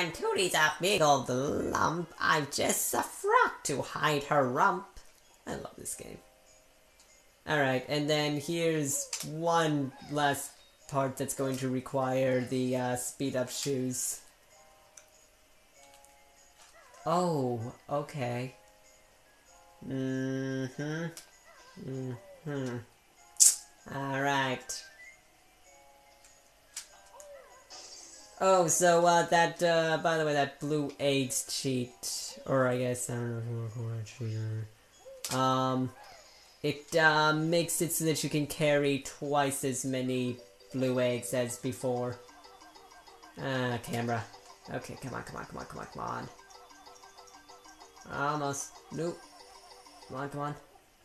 when Tootie's a big old lump, I'm just a frog to hide her rump. I love this game. Alright, and then here's one last part that's going to require the speed up shoes. Oh, okay. Alright. Oh, so, by the way, that blue AIDS cheat, or I guess, I don't know if we're a cheater. It, makes it so that you can carry twice as many blue eggs as before. Camera. Okay, come on. Almost. Nope. Come on.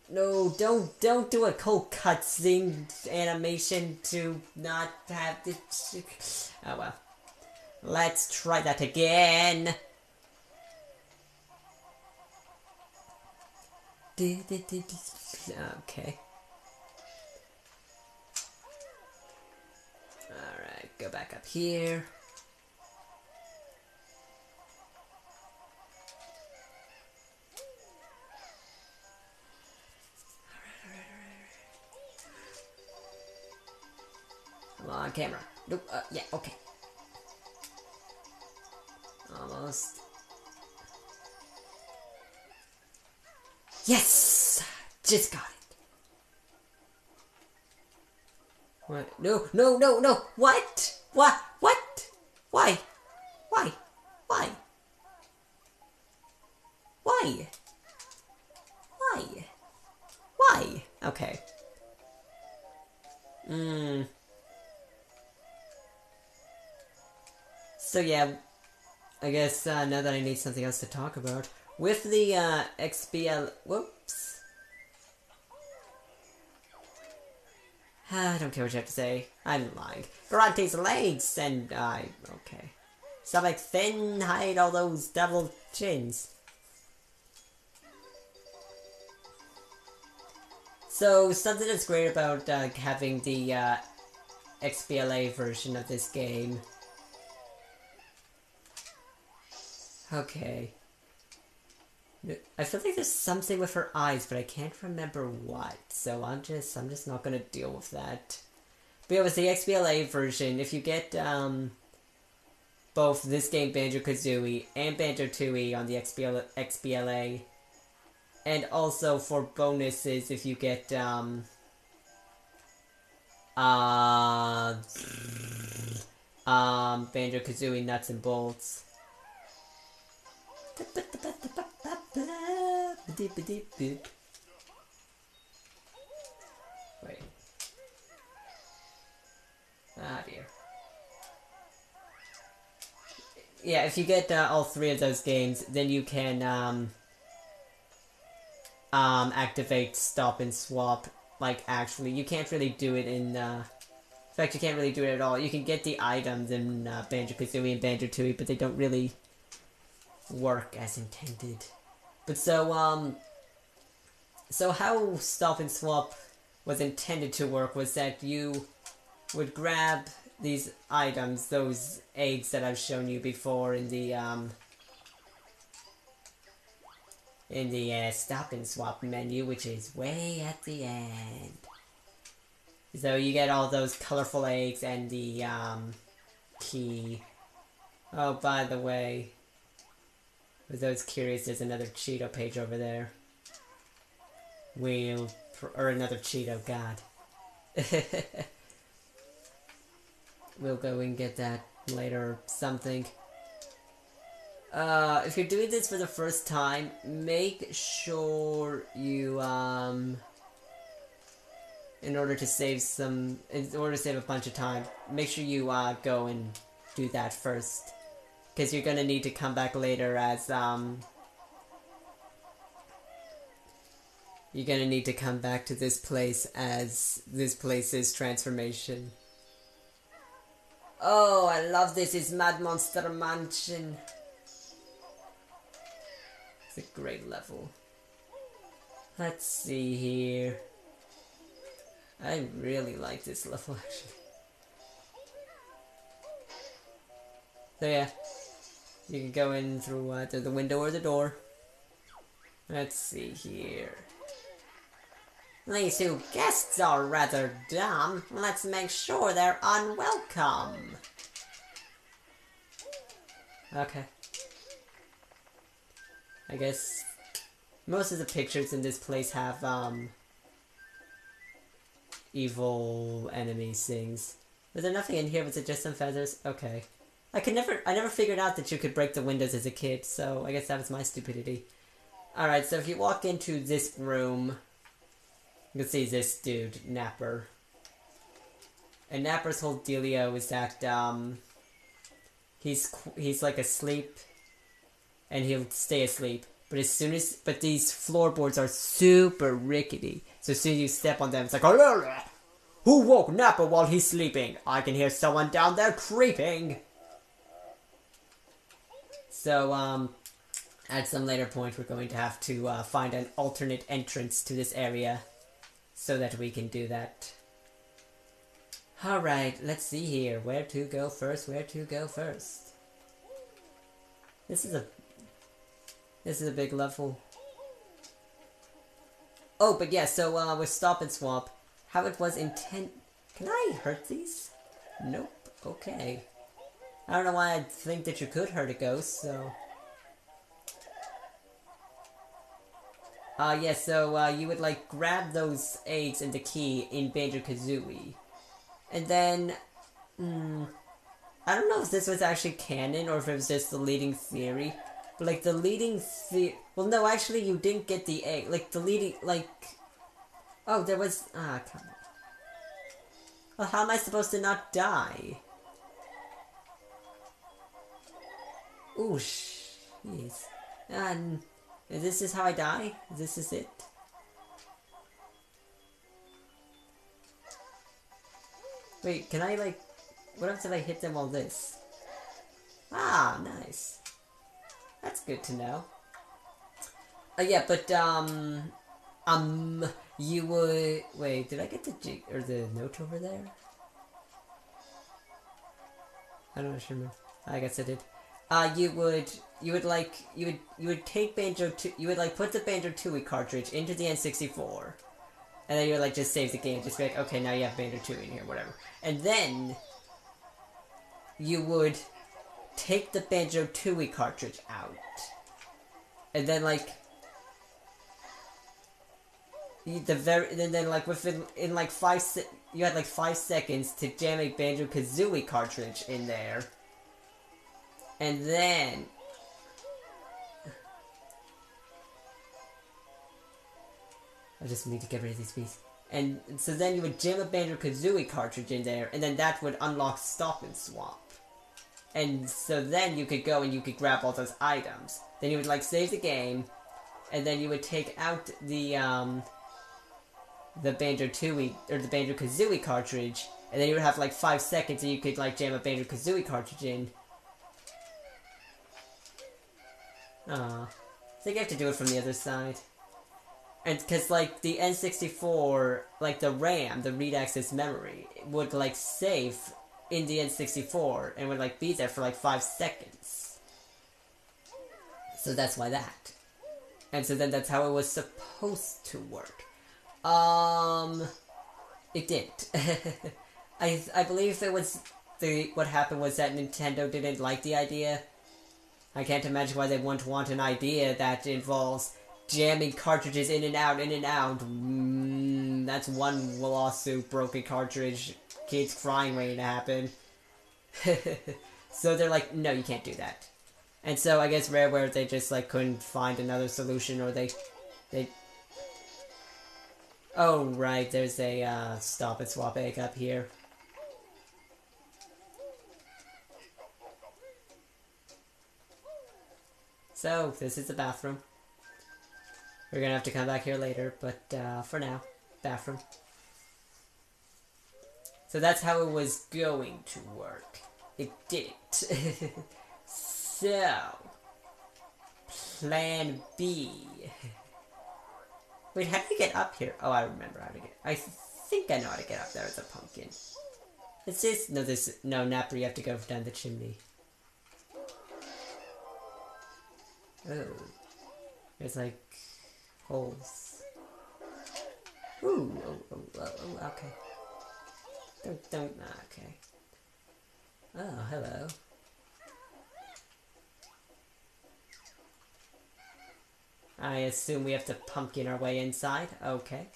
No, don't do a cold cutscene animation to not have this. Oh well. Let's try that again. Okay. Alright, go back up here. Come on, camera. Nope, yeah, okay. Almost. Yes! Just got it. What? No. What? What? Why? Why? Okay. So yeah, I guess now that I need something else to talk about, with the XBL, whoops. I don't care what you have to say. I'm lying. Garante's legs and okay. Stomach thin, hide all those devil chins. So something that's great about having the XBLA version of this game. Okay. I feel like there's something with her eyes, but I can't remember what. So I'm just not gonna deal with that. But yeah, with the XBLA version, if you get both this game Banjo-Kazooie and Banjo-Tooie on the XBLA, and also for bonuses if you get Banjo-Kazooie Nuts and Bolts. Wait. Ah dear. Yeah, if you get all three of those games, then you can activate StopNSwop. Like, actually, you can't really do it in in fact, you can't really do it at all. You can get the items in Banjo-Kazooie and Banjo-Tooie, but they don't really work as intended. But so how StopNSwop was intended to work was that you would grab these items, those eggs that I've shown you before in the StopNSwop menu, which is way at the end. So you get all those colorful eggs and the key. Oh, by the way, for those curious, there's another Cheeto page over there. Or another Cheeto, god. We'll go and get that later or something. If you're doing this for the first time, make sure you, in order to save a bunch of time, make sure you, go and do that first. Because you're gonna need to come back later as, you're gonna need to come back to this place as this place's transformation. Oh, I love this. It's Mad Monster Mansion. It's a great level. Let's see here. I really like this level, actually. So yeah. You can go in through either the window or the door. Let's see here. These two guests are rather dumb. Let's make sure they're unwelcome. Okay. I guess most of the pictures in this place have, evil enemies things. Was there nothing in here? Was it just some feathers? Okay. I never figured out that you could break the windows as a kid, so I guess that was my stupidity. Alright, so if you walk into this room, you can see this dude, Napper. And Napper's whole dealio is that, he's like asleep, and he'll stay asleep. But these floorboards are super rickety. So as soon as you step on them, it's like, who woke Napper while he's sleeping? I can hear someone down there creeping. So, at some later point, we're going to have to find an alternate entrance to this area so that we can do that. Alright, let's see here. Where to go first? This is a big level. Oh, but yeah, so with StopNSwop, how it was intent. Can I hurt these? Nope. Okay. I don't know why I'd think that you could hurt a ghost, so. Yeah, so you would like grab those eggs and the key in Banjo-Kazooie. And then, I don't know if this was actually canon or if it was just the leading theory. But like the leading well, no, actually you didn't get the egg. Like the leading, like, oh, there was, come on. Well, how am I supposed to not die? Ooh, jeez. And this is how I die? This is it? Wait, can I like, what if I hit them all this? Ah, nice. That's good to know. Yeah, but, you would, wait, did I get the the note over there? I don't remember. I guess I did. You would take you would like put the Banjo-Tooie cartridge into the N64. And then you would like just save the game, just be like, okay, now you have Banjo-Tooie in here, whatever. And then you would take the Banjo-Tooie cartridge out. And then like then like within like you had like 5 seconds to jam a Banjo-Kazooie cartridge in there. And then I just need to get rid of these pieces. And so then you would jam a Banjo-Kazooie cartridge in there, and then that would unlock StopNSwop. And so then you could go and you could grab all those items. Then you would like save the game, and then you would take out the Banjo-Tooie or the Banjo-Kazooie cartridge, and then you would have like 5 seconds, and you could like jam a Banjo-Kazooie cartridge in. I think I have to do it from the other side. And because, like, the N64, like, the RAM, the read access memory, would, like, save in the N64 and would, like, be there for, like, 5 seconds. So that's why that. And so then that's how it was supposed to work. It didn't. I believe it was what happened was that Nintendo didn't like the idea. I can't imagine why they wouldn't want an idea that involves jamming cartridges in and out, in and out. That's one lawsuit, broken cartridge, kids crying waiting to happen. So they're like, no, you can't do that. And so I guess Rareware, they just like couldn't find another solution, or they... Oh, right, there's a StopNSwop egg up here. So, this is the bathroom. We're gonna have to come back here later, but for now, bathroom. So that's how it was going to work. It didn't. So, plan B. Wait, how do you get up here? Oh, I remember how to get... I think I know how to get up there as a pumpkin. It's this... No, Napper, you have to go down the chimney. Oh. There's like holes. Ooh, okay. Okay. Oh, hello. I assume we have to pumpkin our way inside. Okay.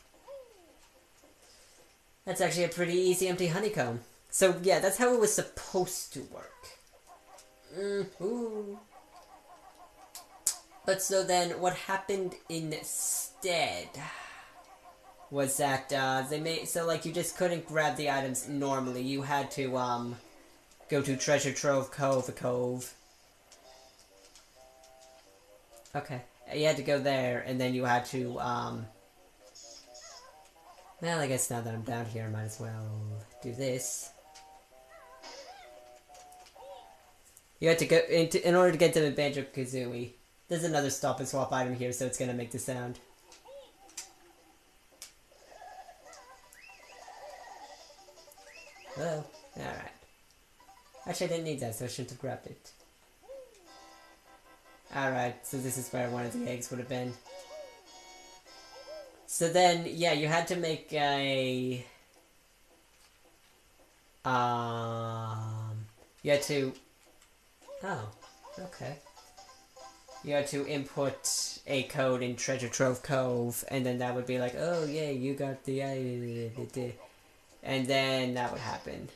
That's actually a pretty easy empty honeycomb. So yeah, that's how it was supposed to work. Ooh. But so then, what happened instead was that they made so like you just couldn't grab the items normally. You had to go to Treasure Trove Cove. Okay, you had to go there, and then you had to well, I guess now that I'm down here, I might as well do this. You had to go in order to get to the Banjo-Kazooie. There's another stop and swap item here, so it's gonna make the sound. Hello? Alright. Actually, I didn't need that, so I shouldn't have grabbed it. Alright, so this is where one of the eggs would have been. So then, yeah, you had to make a... You had to... Oh, okay. You had to input a code in Treasure Trove Cove, and then that would be like, oh yeah, you got the... And then that would happen.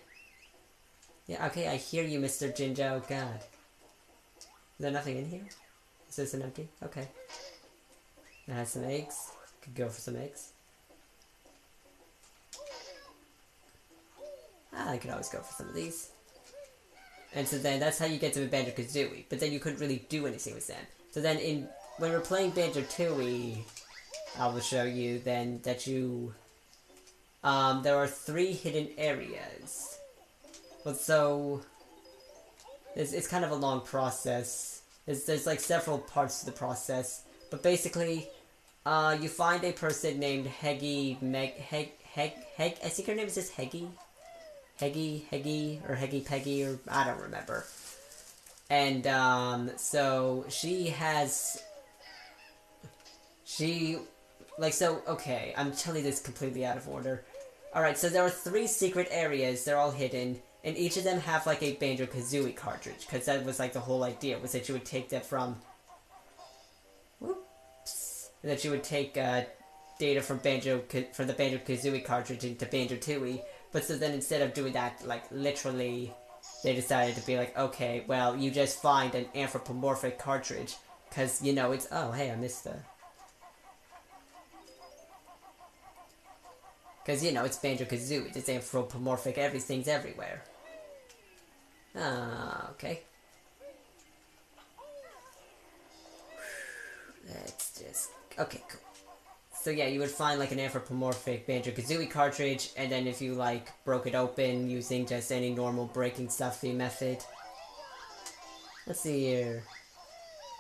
Yeah, okay, I hear you, Mr. Jinjo. Oh, God. Is there nothing in here? Is this an empty? Okay. That has some eggs. Could go for some eggs. I could always go for some of these. And so then that's how you get to the Banjo-Kazooie. But then you couldn't really do anything with them. So then when we're playing Banjo-Tooie, I will show you then that you... there are 3 hidden areas. Well, so... It's kind of a long process. There's like several parts to the process. But basically, you find a person named Heggy I think her name is just Heggy? Heggy, or Heggy Peggy, or I don't remember. And, so she has... okay, I'm telling this completely out of order. Alright, so there are 3 secret areas, they're all hidden, and each of them have, like, a Banjo-Kazooie cartridge, because that was, like, the whole idea, was that you would take that from... Whoops. And that you would take, data from the Banjo-Kazooie cartridge into Banjo-Tooie, but so then instead of doing that, like, literally, they decided to be like, okay, well, you just find an anthropomorphic cartridge, because, you know, it's... Oh, hey, I missed the... Because, you know, it's Banjo-Kazooie, it's anthropomorphic, everything's everywhere. Okay. Let's just... Okay, cool. So yeah, you would find, like, an anthropomorphic Banjo-Kazooie cartridge, and then if you, like, broke it open using just any normal breaking stuffy method... Let's see here...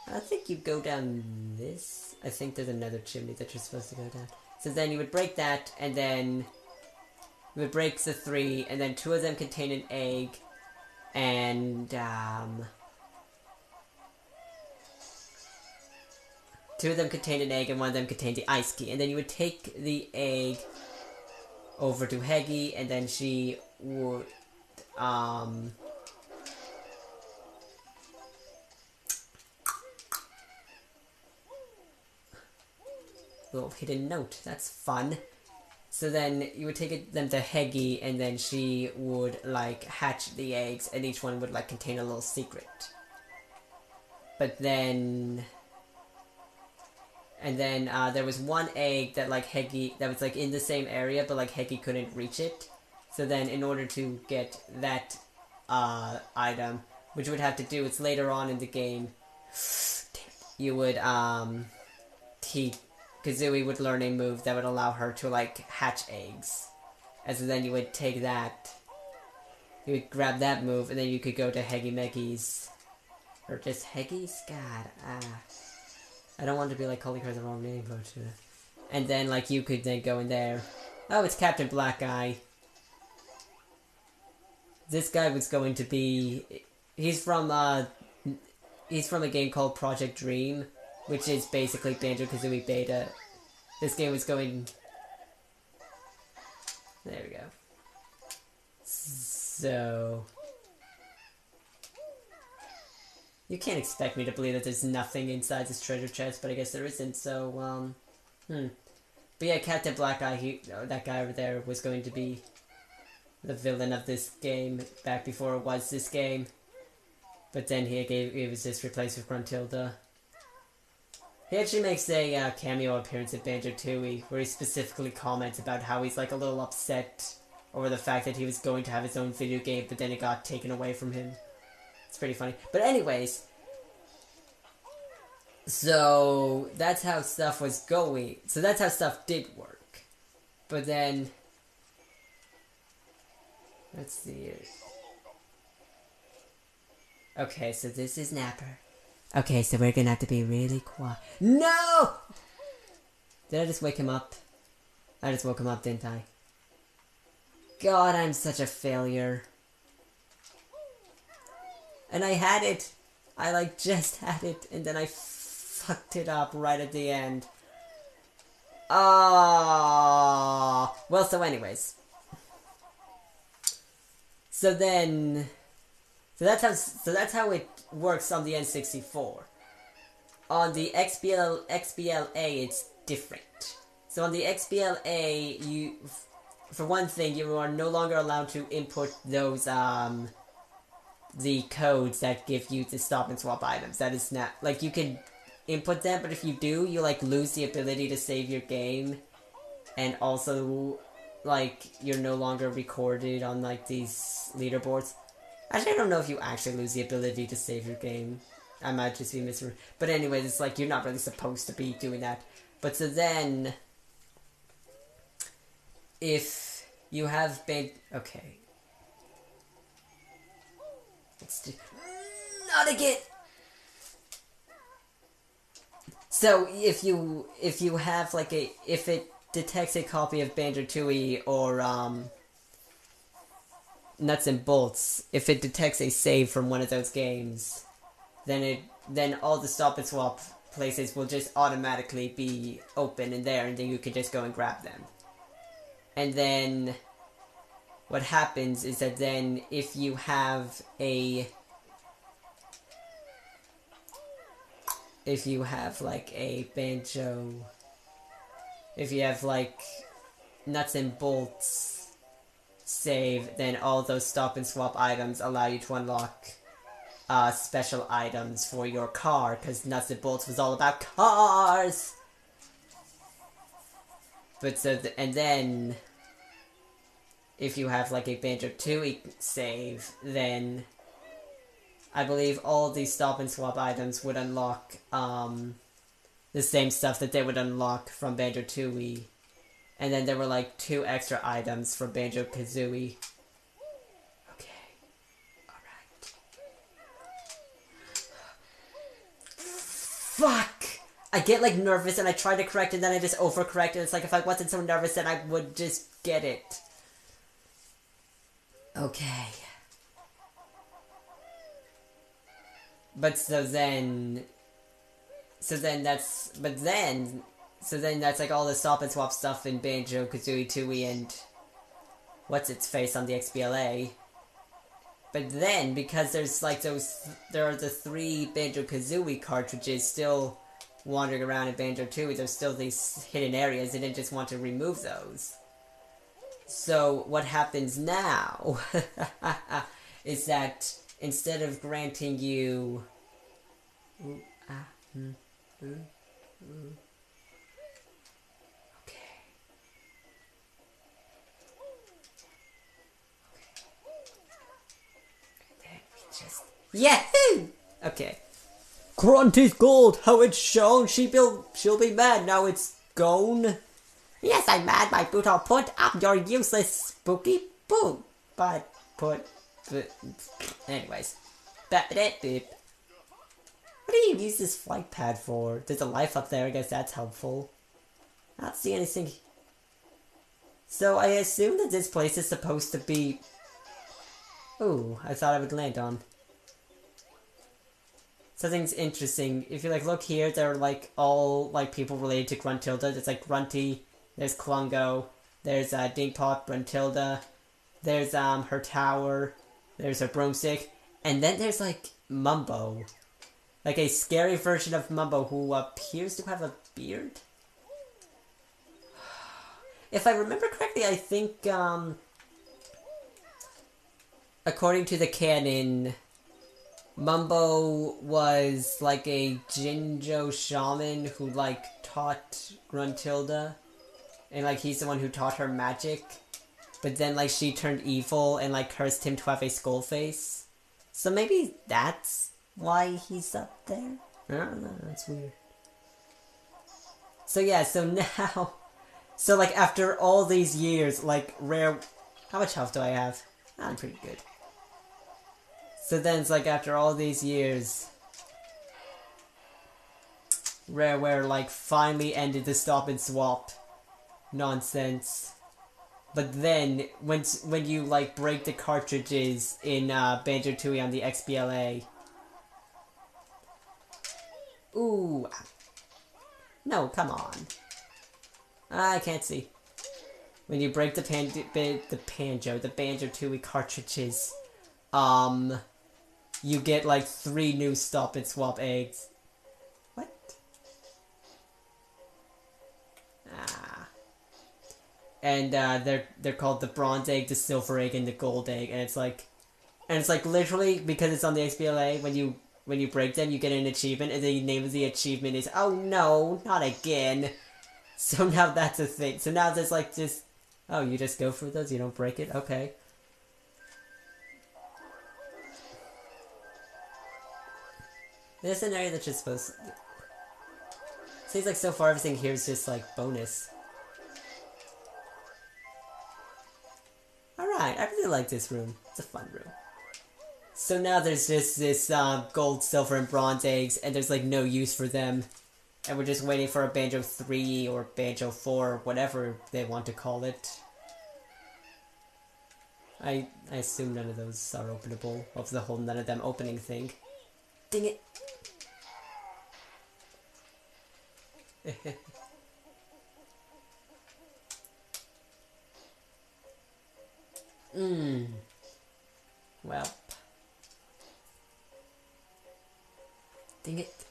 I think you go down this... I think there's another chimney that you're supposed to go down. So then you would break that, and then you would break the 3, and then 2 of them contain an egg, and 2 of them contain an egg, and 1 of them contained the ice key. And then you would take the egg over to Heggy, and then she would little hidden note. That's fun. So then you would take them to Heggy, and then she would, like, hatch the eggs, and each one would, like, contain a little secret. But then... And then, there was 1 egg that, like, Heggy... That was, like, in the same area, but, like, Heggy couldn't reach it. So then, in order to get that, item, which you would have to do, it's later on in the game, you would, Kazooie would learn a move that would allow her to, like, hatch eggs. And so then you would take that, you would grab that move, and then you could go to Heggy Meggy's, or just Heggy's? God, I don't want to be, like, calling her the wrong name, but, and then, like, you could then go in there. Oh, it's Captain Black Eye. This guy was going to be, he's from he's from a game called Project Dream, which is basically Banjo-Kazooie beta. This game was going... There we go. So... You can't expect me to believe that there's nothing inside this treasure chest, but I guess there isn't, so, But yeah, Captain Black Eye, that guy over there was going to be the villain of this game back before it was this game. But then he was just replaced with Gruntilda. He actually makes a cameo appearance at Banjo-Tooie, where he specifically comments about how he's like a little upset over the fact that he was going to have his own video game, but then it got taken away from him. It's pretty funny. But anyways, so that's how stuff was going. So that's how stuff did work. But then, let's see. Okay, so this is Napper. Okay, so we're gonna have to be really quiet. No! Did I just wake him up? I just woke him up, didn't I? God, I'm such a failure. And I had it. I like just had it, and then I fucked it up right at the end. Ah, well, so anyways. So that's how it works on the N64. On the XBLA, it's different. So on the XBLA, for one thing, you are no longer allowed to input those the codes that give you the stop and swap items. That is not like you can input them, but if you do, you like lose the ability to save your game, and also like you're no longer recorded on like these leaderboards. Actually, I don't know if you actually lose the ability to save your game. I might just be missing. But anyways, it's like you're not really supposed to be doing that. But so then, if you have been... Okay. Not again! So, if you have like if it detects a copy of Banjo-Tooie or, Nuts and Bolts, if it detects a save from one of those games, then all the stop and swap places will just automatically be open in there, and then you can just go and grab them. And then what happens is that then if you have like a Banjo, if you have like Nuts and Bolts save, then all those stop and swap items allow you to unlock special items for your car, because Nuts and Bolts was all about cars. But so and then if you have like a Banjo-Tooie save, then I believe all these stop and swap items would unlock the same stuff that they would unlock from Banjo-Tooie. And then there were like 2 extra items for Banjo-Kazooie. Okay. Alright. Fuck! I get like nervous and I try to correct and then I just overcorrect, and it's like if I wasn't so nervous then I would just get it. Okay. But so then that's like all the stop and swap stuff in Banjo-Kazooie 2E and what's-its-face on the XBLA. But then, because there's like there are the 3 Banjo-Kazooie cartridges still wandering around in Banjo-Tooie, there's still these hidden areas, they didn't just want to remove those. So, what happens now is that instead of granting you... Yahoo! Okay. Grunty's gold, how it's shown, she'll be mad now it's gone. Yes, I'm mad, my boot, I'll put up your useless spooky boot. But, anyways. What do you use this flight pad for? There's a life up there, I guess that's helpful. I don't see anything. So, I assume that this place is supposed to be... Ooh, I thought I would land on. something's interesting. If you like look here, they're like all like people related to Gruntilda. There's like Grunty, there's Klungo, there's Dingpot, Gruntilda, there's her tower, there's her broomstick, and then there's like Mumbo. Like a scary version of Mumbo who appears to have a beard? If I remember correctly, I think, according to the canon, Mumbo was like a Jinjo shaman who like taught Gruntilda. And like he's the one who taught her magic. But then like she turned evil and like cursed him to have a skull face. So maybe that's why he's up there? I don't know, that's weird. So yeah, so now... So like after all these years, like Rare... How much health do I have? I'm pretty good. So then it's like after all these years... Rareware like finally ended the stop and swap nonsense. But then, when you like break the cartridges in Banjo-Tooie on the XBLA... Ooh. No, come on. I can't see. When you break the Banjo-Tooie cartridges, you get like 3 new stop and swap eggs. What? Ah. And they're called the bronze egg, the silver egg, and the gold egg, and it's like literally because it's on the XBLA, when you break them, you get an achievement, and the name of the achievement is, oh no, not again. So now that's a thing. So now there's like just, oh, you just go for those, you don't break it? Okay. There's an area that's just supposed to... Seems like so far everything here is just like bonus. Alright, I really like this room. It's a fun room. So now there's just this gold, silver, and bronze eggs, and there's like no use for them. And we're just waiting for a Banjo 3 or Banjo 4, whatever they want to call it. I assume none of those are openable, of the whole none of them opening thing. Dang it! Well. Dang it.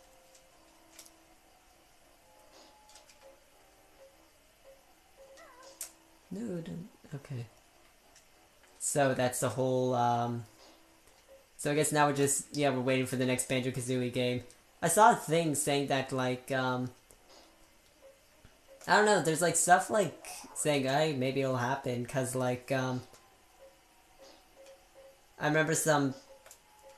No, don't. Okay. So that's the whole, So I guess now we're just, yeah, we're waiting for the next Banjo-Kazooie game. I saw a thing saying that, like, I don't know, there's, like, stuff, like, saying, hey, maybe it'll happen, cause, like, I remember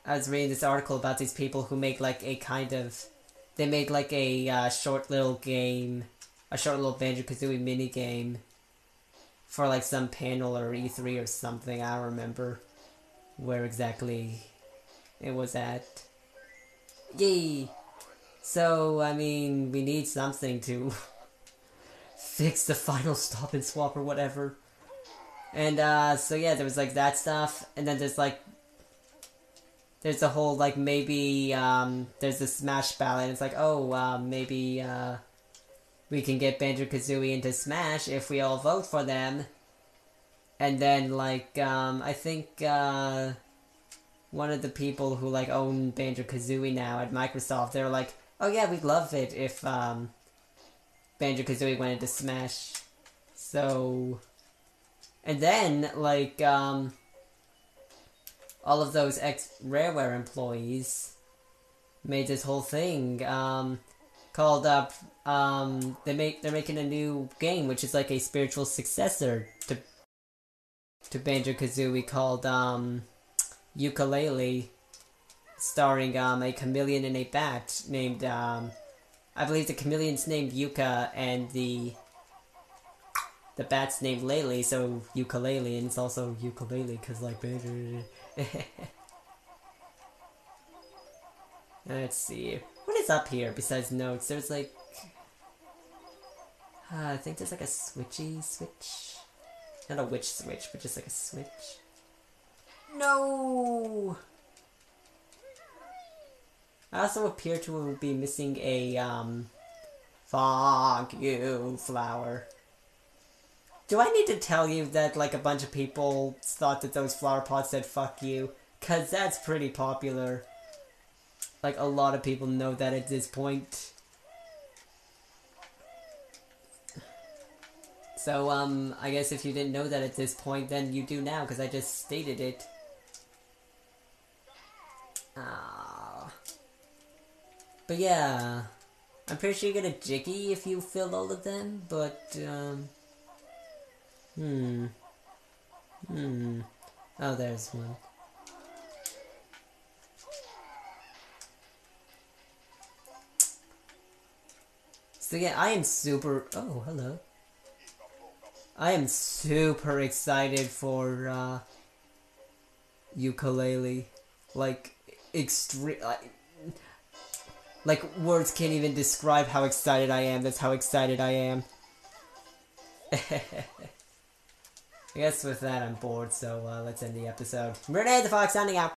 I was reading this article about these people who make, like, a kind of, they made, like, a, short little game, a short little Banjo-Kazooie mini-game for, like, some panel or E3 or something, I don't remember where exactly it was at. Yay! So, I mean, we need something to fix the final stop and swap or whatever. And, so yeah, there was, like, that stuff, and then there's, like, there's a whole, like, maybe, there's the Smash ballot, and it's like, oh, maybe, we can get Banjo-Kazooie into Smash if we all vote for them. And then, like, I think, one of the people who, like, own Banjo-Kazooie now at Microsoft, they were like, oh yeah, we'd love it if, Banjo-Kazooie went into Smash. So... And then, like, all of those ex-Rareware employees made this whole thing, called, they're making a new game, which is like a spiritual successor to Banjo-Kazooie called, Yooka-Laylee, starring, a chameleon and a bat named, I believe the chameleon's named Yuka, and the bat's named Laylee, so Yooka-Laylee, and it's also ukulele, cause like Banjo. Let's see. What is up here besides notes? There's like... I think there's like a switch. Not a witch switch, but just like a switch. No! I also appear to be missing a, fuck you flower. Do I need to tell you that, like, a bunch of people thought that those flower pots said fuck you? Cause that's pretty popular. Like, a lot of people know that at this point. So, I guess if you didn't know that at this point, then you do now, because I just stated it. But yeah, I'm pretty sure you get a Jiggy if you fill all of them, but, oh, there's one. So yeah, I am super, oh, hello. I am super excited for, ukulele. Like, extreme, like, words can't even describe how excited I am. That's how excited I am. I guess with that I'm bored, so let's end the episode. Renee the Fox signing out.